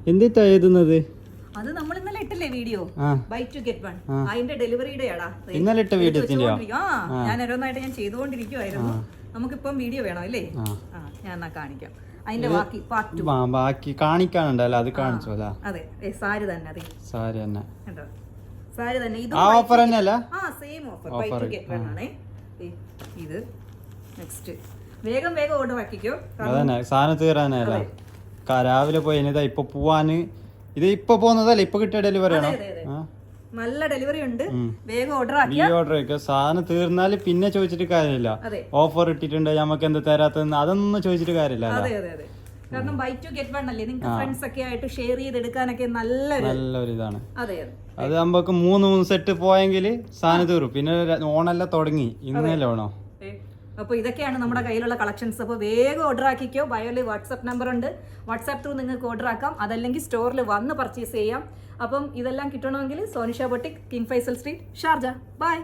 എന്തിട്ടാ എഴുതുന്നത്? അത് നമ്മൾ ഇന്നലെ ഇട്ടില്ലേ video, buy two get one, അതിന്റെ ഡെലിവറിയുടെ ആടാ. ഇന്നലെ ഇട്ട വീഡിയോ ഞാൻ ഓരോന്നായിട്ട് ഞാൻ ചെയ്തുകൊണ്ടിരിക്കുവായിരുന്നു. നമുക്കിപ്പം വീഡിയോ വേണം അല്ലേ? ഞാൻ എന്നാ കാണിക്കാം. അതിന്റെ ബാക്കി പാർട്ട് 2 ബാക്കി കാണിക്കാനുണ്ടല്ലോ, അത് കാണിച്ചോല. അതെ, സാരി തന്നെ. അതെ, സാരി തന്നെ. കണ്ടോ, സാരി തന്നെ. ഇത് ഓഫർ തന്നെയല്ല? Same offer, buy two get one ആണേ. ഇത് നെക്സ്റ്റ് വേഗം ഓർഡർ ആക്കിക്കോ. അതന്നെ, സാധനം തീരാനല്ല. രാവിലെ പോയി ഇതാ ഇപ്പൊ പോവാന്. ഇത് ഇപ്പൊ പോകുന്നതല്ല, ഇപ്പൊ കിട്ടിയ ഡെലിവറി ആണോ? നല്ല ഡെലിവറി ഉണ്ട്, വേഗം ഓർഡർ ആക്കിയ സാധനം തീർന്നാല് പിന്നെ ചോദിച്ചിട്ട് കാര്യമില്ല. ഓഫർ ഇട്ടിട്ടുണ്ട് നമുക്ക് എന്ത് തരാത്തെന്ന് അതൊന്നും ചോദിച്ചിട്ട് കാര്യമില്ല. കാരണം ബൈ ടു ഗെറ്റ് വൺ അല്ലേ, നിങ്ങൾക്ക് ഫ്രണ്ട്സ് ഒക്കെ ആയിട്ട് ഷെയർ ചെയ്തെടുക്കാനൊക്കെ നല്ലൊരു ഇതാണ്. അത് നമുക്ക് 3 സെറ്റ് പോയെങ്കിൽ സാധനം തീരും. പിന്നെ ഓണെല്ലാം തുടങ്ങി, ഇന്നല്ലേ ഓണോ. അപ്പോൾ ഇതൊക്കെയാണ് നമ്മുടെ കയ്യിലുള്ള കളക്ഷൻസ്. അപ്പോൾ വേഗം ഓർഡർ ആക്കിക്കോ. ബയോയിൽ വാട്സാപ്പ് നമ്പർ ഉണ്ട്, വാട്സാപ്പ് ത്രൂ നിങ്ങൾക്ക് ഓർഡർ ആക്കാം. അതല്ലെങ്കിൽ സ്റ്റോറിൽ വന്ന് പർച്ചേസ് ചെയ്യാം. അപ്പം ഇതെല്ലാം കിട്ടണമെങ്കിൽ Sonisha boutique, King Faisal Street, Sharjah. By.